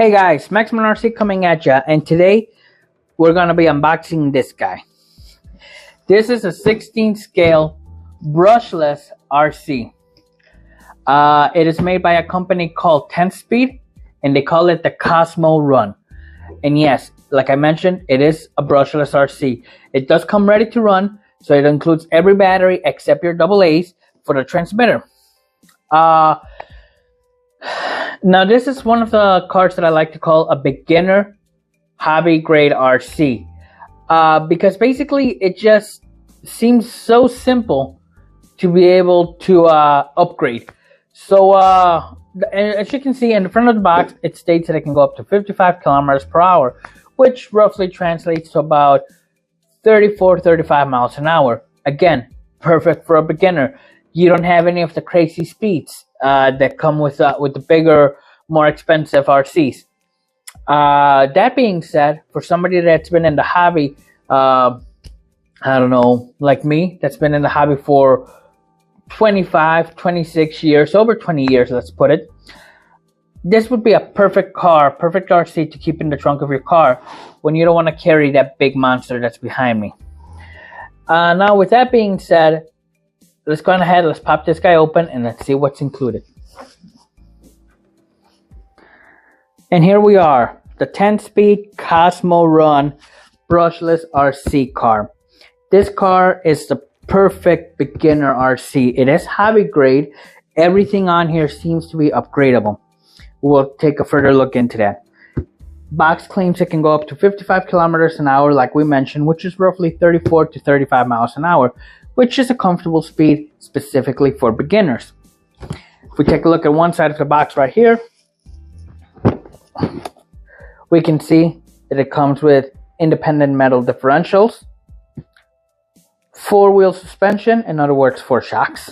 Hey guys, Maximum RC coming at ya, and today we're gonna be unboxing this guy. This is a 16 scale brushless RC. It is made by a company called TenSpeed, and they call it the Cosmo Run. And yes, like I mentioned, it is a brushless RC. It does come ready to run, so it includes every battery except your AA's for the transmitter. Now this is one of the cars that I like to call a beginner hobby grade RC, because basically it just seems so simple to be able to upgrade. So as you can see in the front of the box, it states that it can go up to 55 kilometers per hour, which roughly translates to about 34-35 miles an hour. Again, perfect for a beginner. You don't have any of the crazy speeds that come with the bigger, more expensive RCs. That being said, for somebody that's been in the hobby, I don't know, like me, that's been in the hobby for 25, 26 years, over 20 years, let's put it, this would be a perfect car, perfect RC to keep in the trunk of your car when you don't want to carry that big monster that's behind me. Now, with that being said, let's go ahead, let's pop this guy open and let's see what's included. And here we are, the TenSpeed Cosmo Run brushless RC car. This car is the perfect beginner RC. It is hobby grade. Everything on here seems to be upgradable. We'll take a further look into that. Box claims it can go up to 55 kilometers an hour, like we mentioned, which is roughly 34 to 35 miles an hour, which is a comfortable speed specifically for beginners. If we take a look at one side of the box right here, we can see that it comes with independent metal differentials, four-wheel suspension, in other words, 4 shocks,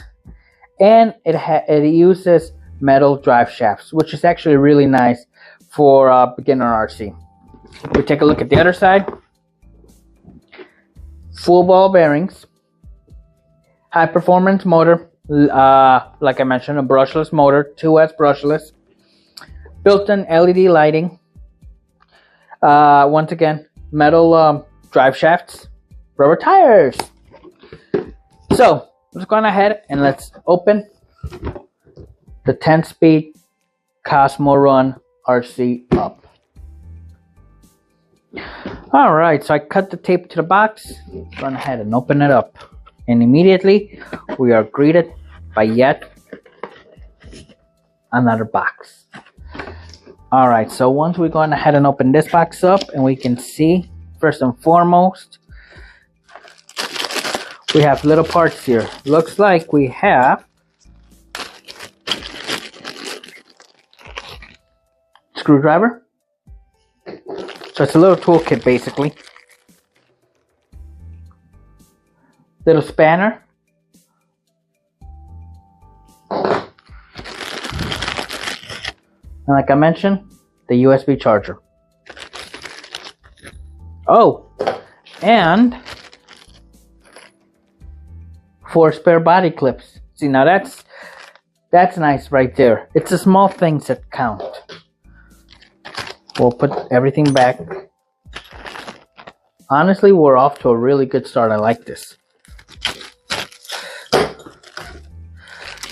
and it uses metal drive shafts, which is actually really nice for a beginner RC. If we take a look at the other side, full ball bearings, high performance motor, like I mentioned, a brushless motor, 2S brushless, built-in LED lighting, once again, metal drive shafts, rubber tires. So let's go on ahead and let's open the TenSpeed Cosmo Run RC up. Alright, so I cut the tape to the box, go on ahead and open it up. And immediately we are greeted by yet another box. Alright, so once we go on ahead and open this box up, and we can see, first and foremost, we have little parts here. Looks like we have screwdriver. So it's a little toolkit basically. Little spanner. And like I mentioned, the USB charger. Oh, and 4 spare body clips. See, now that's nice right there. It's the small things that count. We'll put everything back. Honestly, we're off to a really good start. I like this.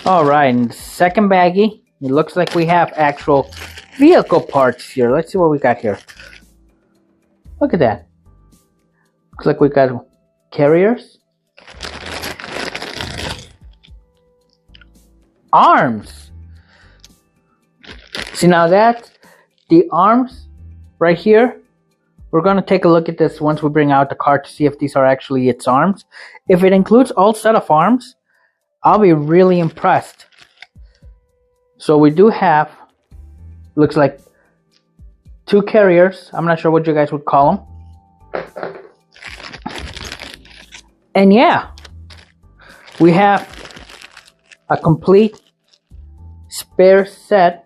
Alright, and the second baggie, it looks like we have actual vehicle parts here. Let's see what we got here. Look at that. Looks like we got carriers, arms. See, now that's the arms right here. We're going to take a look at this once we bring out the car to see if these are actually its arms. If it includes all set of arms, I'll be really impressed. So we do have, looks like 2 carriers. I'm not sure what you guys would call them. And yeah, we have a complete spare set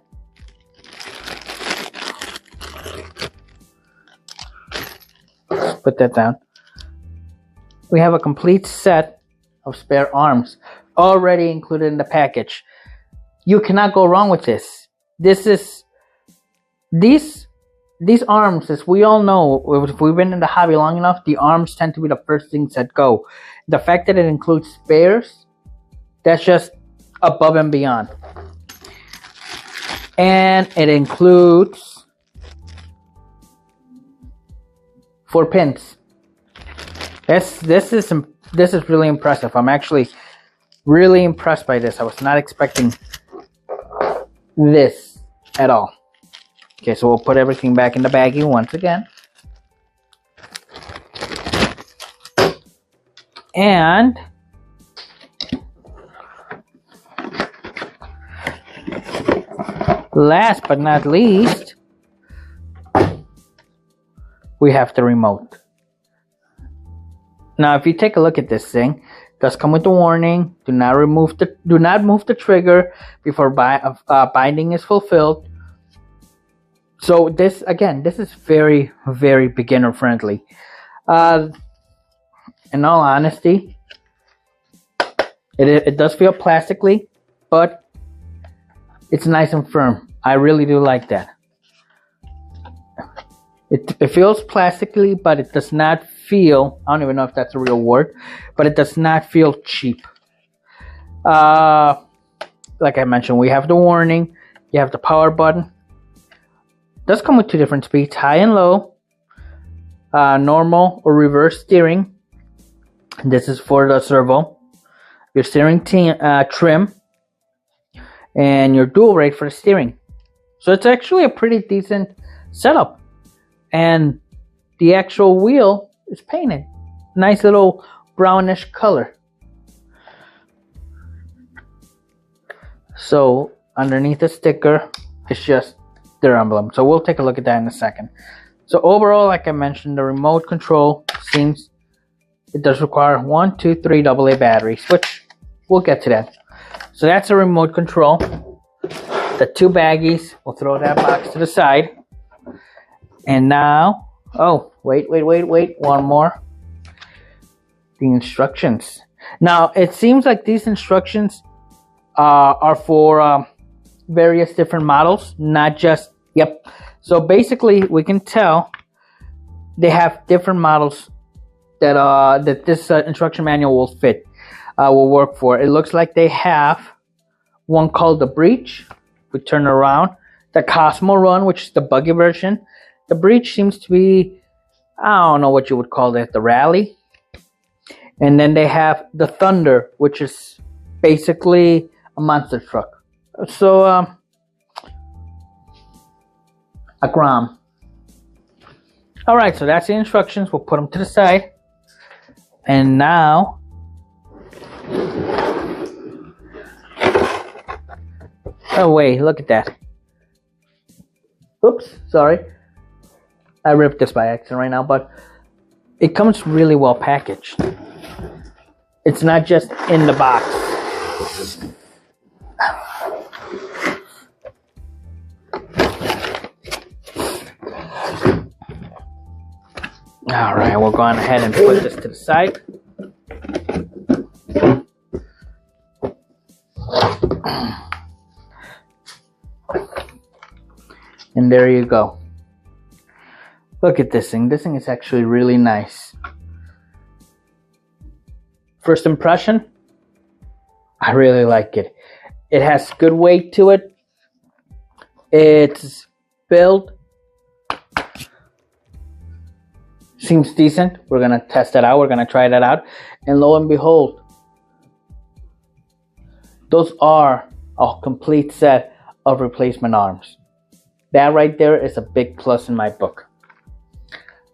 put that down. We have a complete set of spare arms already included in the package. You cannot go wrong with this. This is These arms, as we all know, if we've been in the hobby long enough, the arms tend to be the first things that go. The fact that it includes spares, that's just above and beyond. And it includes 4 pins. This is really impressive. I'm actually really impressed by this. I was not expecting this at all. Okay, so we'll put everything back in the baggie once again. And last but not least, we have the remote. Now, if you take a look at this thing, it does come with a warning: do not move the trigger before binding is fulfilled. So this is very, very beginner friendly. In all honesty, it does feel plastically, but it's nice and firm. I really do like that. It feels plastically, but it does not feel, I don't even know if that's a real word, but it does not feel cheap. Like I mentioned, we have the warning, you have the power button. It does come with 2 different speeds, high and low, normal or reverse steering. This is for the servo, your steering trim, and your dual rate for the steering. So it's actually a pretty decent setup. And the actual wheel is painted. Nice little brownish color. So underneath the sticker, it's just their emblem. So we'll take a look at that in a second. So overall, like I mentioned, the remote control seems, it does require 1, 2, 3 AA batteries, which we'll get to that. So that's a remote control. The 2 baggies, we'll throw that box to the side. And now, oh, wait, one more. The instructions. Now, it seems like these instructions are for various different models, not just, yep. So basically, we can tell they have different models that this instruction manual will fit, will work for. It looks like they have one called the Breach. We turn around. The Cosmo Run, which is the buggy version. The Breach seems to be, I don't know what you would call that, the Rally. And then they have the Thunder, which is basically a monster truck. So, a Grom. Alright, so that's the instructions. We'll put them to the side. And now, oh wait, look at that. Oops, sorry. I ripped this by accident right now, but it comes really well packaged. It's not just in the box. Alright, we'll go on ahead and put this to the side. And there you go. Look at this thing. This thing is actually really nice. First impression, I really like it. It has good weight to it. Its build seems decent. We're going to test that out. We're going to try that out. And lo and behold, those are a complete set of replacement arms. That right there is a big plus in my book.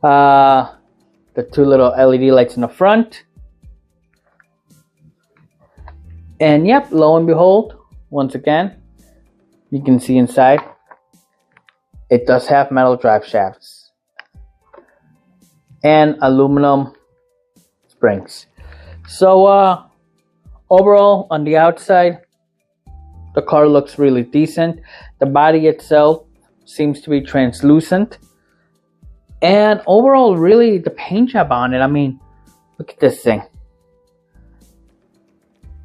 The 2 little LED lights in the front. And yep, lo and behold, once again, you can see inside, it does have metal drive shafts and aluminum springs. So overall, on the outside, the car looks really decent. The body itself seems to be translucent. And overall, really, the paint job on it, I mean, look at this thing.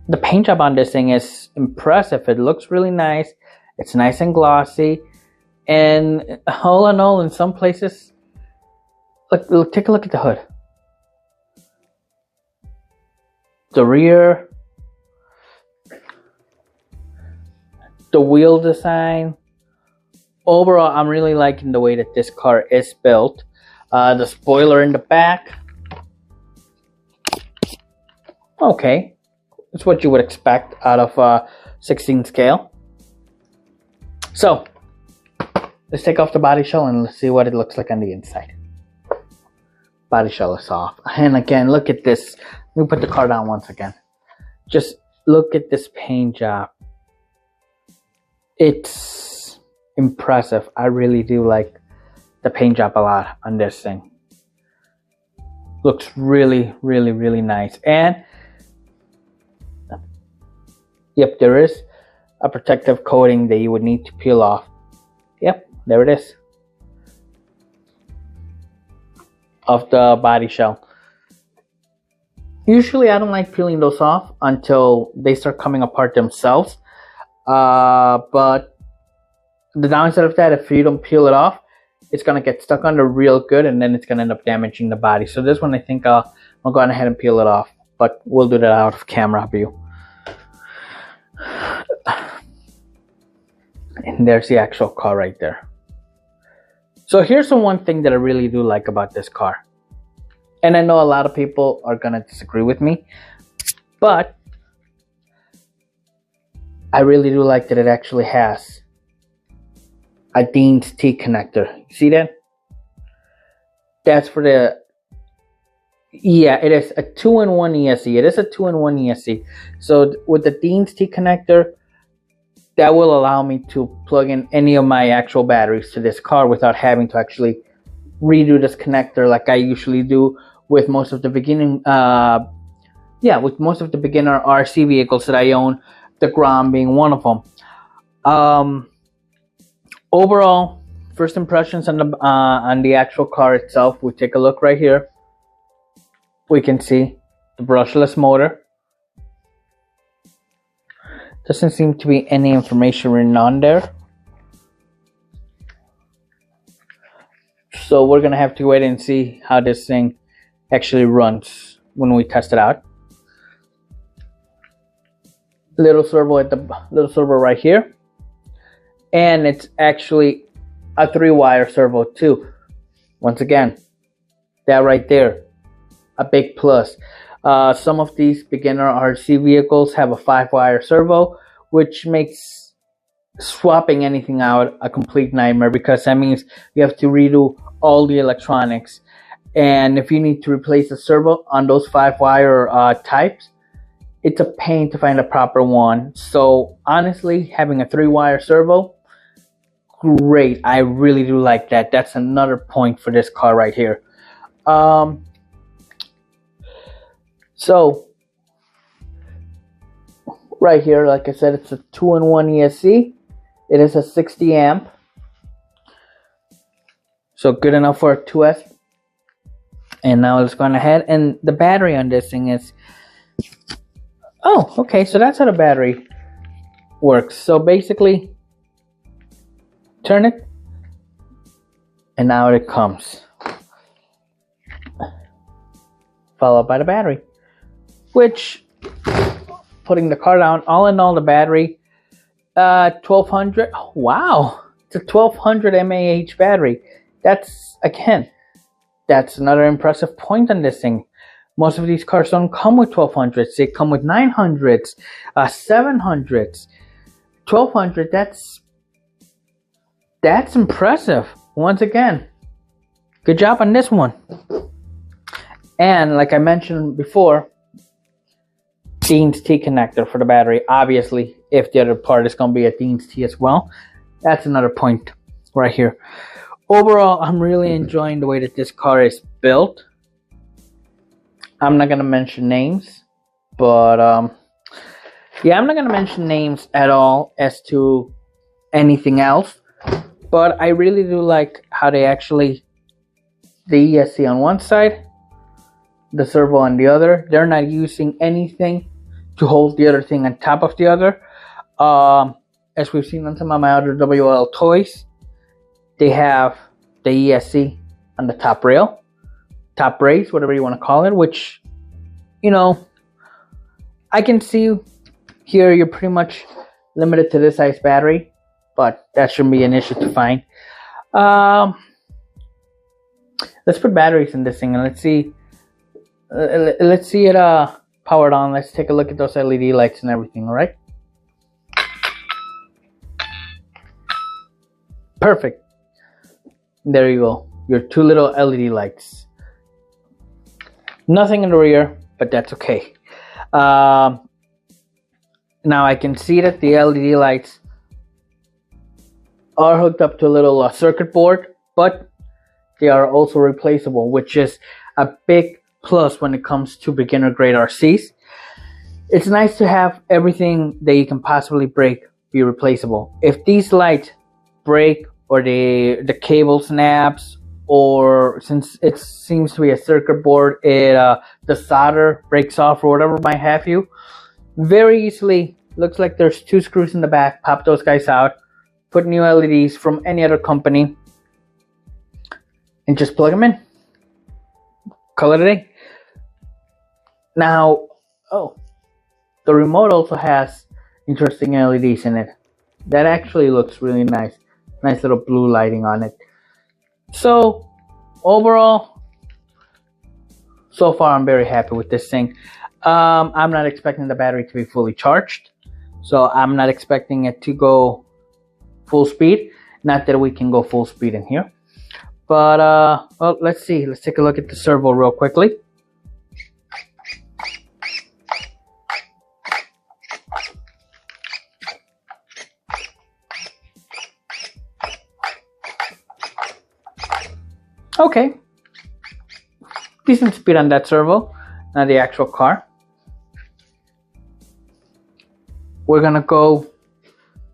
The paint job on this thing is impressive. It looks really nice. It's nice and glossy. And all in all, in some places, look, take a look at the hood. The rear, the wheel design. Overall, I'm really liking the way that this car is built. The spoiler in the back. Okay, it's what you would expect out of a 16 scale. So, let's take off the body shell and let's see what it looks like on the inside. Body shell is off. And again, look at this. Let me put the car down once again. Just look at this paint job. It's impressive. I really do like the paint job a lot on this thing. Looks really, really, really nice. And yep, there is a protective coating that you would need to peel off. Yep, there it is. Of the body shell. Usually I don't like peeling those off until they start coming apart themselves. But the downside of that, if you don't peel it off, it's going to get stuck under real good and then it's going to end up damaging the body. So this one I think I'll go ahead and peel it off. But we'll do that out of camera view. And there's the actual car right there. So here's the one thing that I really do like about this car. And I know a lot of people are going to disagree with me. But I really do like that it actually has a Dean's T connector. You see that? That's for the... Yeah, it is a 2-in-1 ESC. It is a 2-in-1 ESC. So with the Dean's T connector, that will allow me to plug in any of my actual batteries to this car without having to actually redo this connector like I usually do with most of the beginning, with most of the beginner RC vehicles that I own, the Grom being one of them. Overall, first impressions on the actual car itself. We take a look right here. We can see the brushless motor. Doesn't seem to be any information written on there. So we're gonna have to wait and see how this thing actually runs when we test it out. Little servo right here. And it's actually a 3-wire servo too. Once again, that right there, a big plus. Some of these beginner RC vehicles have a 5-wire servo, which makes swapping anything out a complete nightmare because that means you have to redo all the electronics. And if you need to replace the servo on those 5-wire types, it's a pain to find a proper one. So honestly, having a 3-wire servo, great. I really do like that. That's another point for this car right here. So right here, like I said, it's a 2-in-1 ESC. It is a 60 amp. So good enough for a 2S. And now let's go on ahead. And the battery on this thing is... Oh, okay. So that's how the battery works. So basically, turn it. And now it comes. Followed by the battery. Which, putting the car down, all in all, the battery, 1200. Oh, wow, it's a 1200 mAh battery. That's, again, that's another impressive point on this thing. Most of these cars don't come with 1200s. They come with 900s, 700s, 1200. That's impressive. Once again, good job on this one. And like I mentioned before, Dean's T connector for the battery. Obviously, if the other part is going to be a Dean's T as well. That's another point right here. Overall, I'm really enjoying the way that this car is built. I'm not going to mention names, but yeah, I'm not going to mention names at all as to anything else. But I really do like how they actually, the ESC on one side, the servo on the other. They're not using anything to hold the other thing on top of the other. As we've seen on some of my other WL toys, They have the ESC on the top rail, top brace, whatever you want to call it, which, you know, I can see here you're pretty much limited to this size battery, but that shouldn't be an issue to find. Let's put batteries in this thing and let's see it powered on. Let's take a look at those LED lights and everything. All right, perfect. There you go, your two little LED lights. Nothing in the rear, but that's okay. Now I can see that the LED lights are hooked up to a little circuit board, but they are also replaceable, which is a big plus when it comes to beginner grade RCs. It's nice to have everything that you can possibly break be replaceable. If these lights break or the cable snaps, or since it seems to be a circuit board, the solder breaks off or whatever might have you, very easily, looks like there's two screws in the back, pop those guys out, put new LEDs from any other company, and just plug them in. Call it a day. Now, the remote also has interesting LEDs in it. That actually looks really nice. Nice little blue lighting on it. So, overall, so far I'm very happy with this thing. I'm not expecting the battery to be fully charged, so I'm not expecting it to go full speed. Not that we can go full speed in here, but well, let's see. Let's take a look at the servo real quickly. Okay, decent speed on that servo. Now the actual car. We're gonna go,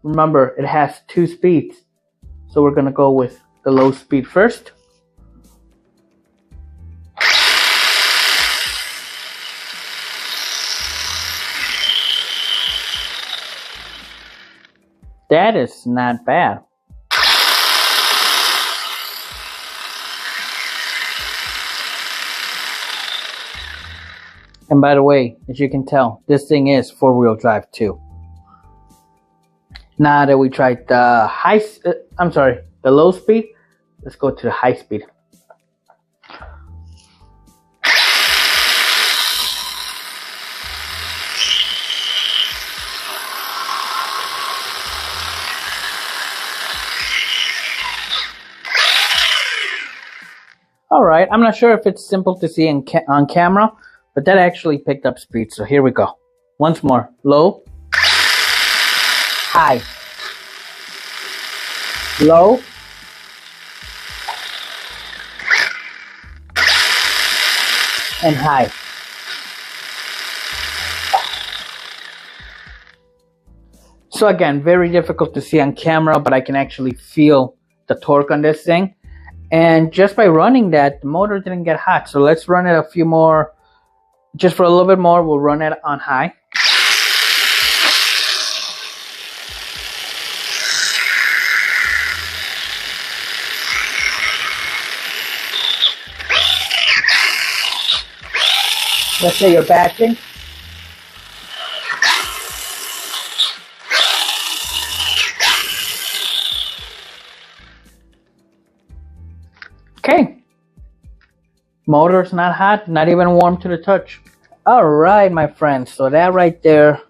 remember it has two speeds, so we're gonna go with the low speed first. That is not bad. And by the way, as you can tell, this thing is four-wheel drive too. Now that we tried the the low speed, let's go to the high speed. All right, I'm not sure if it's simple to see on camera, but that actually picked up speed. So here we go. Once more, low, high, low, and high. So again, very difficult to see on camera, but I can actually feel the torque on this thing. And just by running that, the motor didn't get hot. So let's run it a few more, just for a little bit more. We'll run it on high. Let's say you're batching. Okay. Motor's not hot, not even warm to the touch. Alright, my friends, so that right there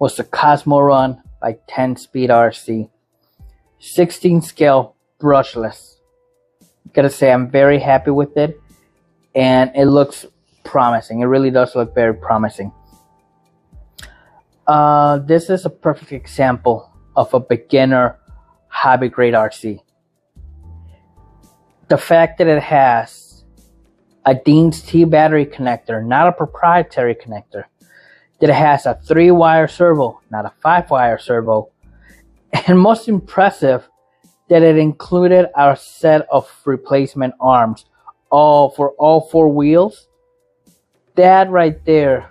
was the Cosmo Run by TenSpeed RC. 16 scale brushless. Gotta say, I'm very happy with it, and it looks promising. It really does look very promising. This is a perfect example of a beginner hobby grade RC. The fact that it has a Dean's T battery connector, not a proprietary connector, that it has a 3-wire servo, not a 5-wire servo, and most impressive, that it included our set of replacement arms, for all 4 wheels. That right there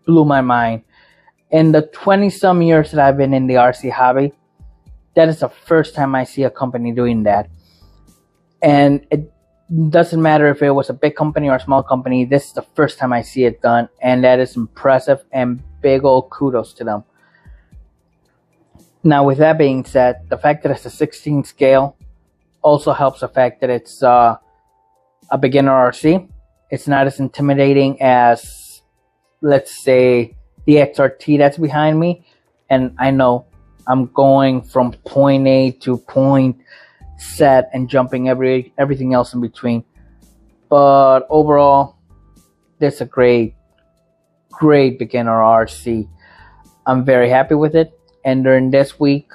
blew my mind. In the 20-some years that I've been in the RC hobby, That is the first time I see a company doing that. And it doesn't matter if it was a big company or a small company. This is the first time I see it done, and that is impressive, and big old kudos to them. Now, with that being said, the fact that it's a 16 scale also helps the fact that it's a beginner RC. It's not as intimidating as, let's say, the XRT that's behind me. And I know I'm going from point A to point Z and jumping everything else in between. But overall, this is a great beginner RC. I'm very happy with it. And during this week,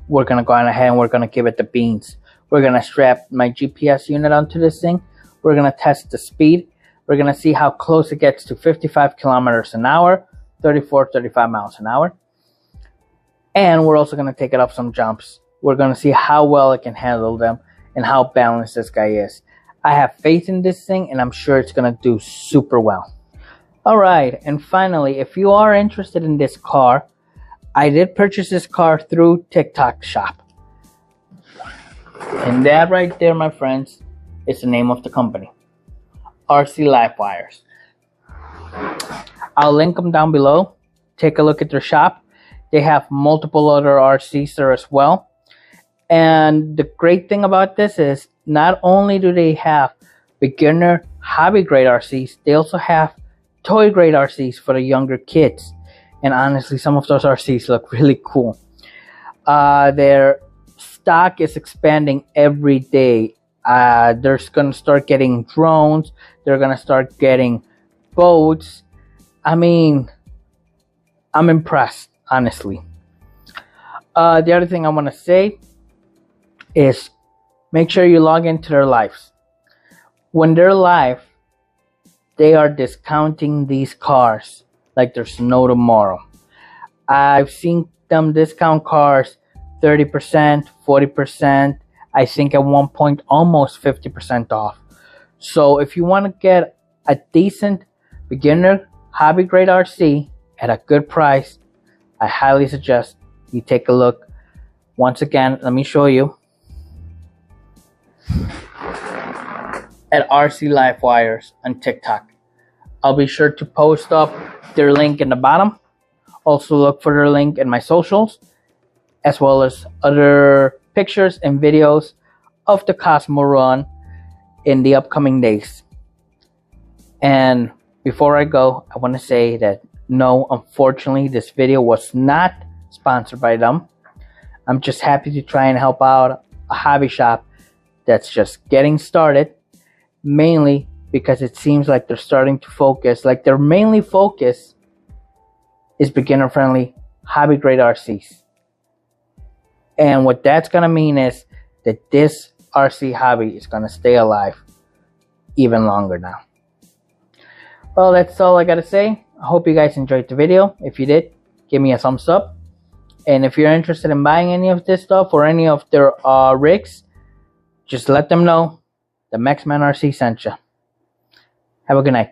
we're going to go on ahead and we're going to give it the beans. We're going to strap my GPS unit onto this thing. We're going to test the speed. We're going to see how close it gets to 55 kilometers an hour, 34, 35 miles an hour. And we're also going to take it up some jumps. We're going to see how well it can handle them and how balanced this guy is. I have faith in this thing, and I'm sure it's going to do super well. Alright, and finally, if you are interested in this car, I did purchase this car through TikTok Shop. And that right there, my friends, is the name of the company. RC LiveWires. I'll link them down below. Take a look at their shop. They have multiple other RCs there as well. And the great thing about this is not only do they have beginner hobby grade RCs, they also have toy grade RCs for the younger kids. And honestly, some of those RCs look really cool. Their stock is expanding every day. They're going to start getting drones. They're going to start getting boats. I mean, I'm impressed, honestly. The other thing I want to say is make sure you log into their lives. When they're live, they are discounting these cars like there's no tomorrow. I've seen them discount cars 30%, 40%. I think at one point almost 50% off. So if you want to get a decent beginner hobby grade RC at a good price, I highly suggest you take a look. Once again, let me show you at RC LiveWires on TikTok. I'll be sure to post up their link in the bottom. Also look for their link in my socials, as well as other pictures and videos of the Cosmo run in the upcoming days. And before I go, I want to say that no, unfortunately, this video was not sponsored by them. I'm just happy to try and help out a hobby shop that's just getting started, mainly because it seems like they're starting to focus, like their mainly focus is beginner friendly hobby grade RCs. And what that's going to mean is that this RC hobby is going to stay alive even longer now. Well, that's all I got to say. I hope you guys enjoyed the video. If you did, give me a thumbs up. And if you're interested in buying any of this stuff or any of their rigs, just let them know the Maxman RC sent you. Have a good night.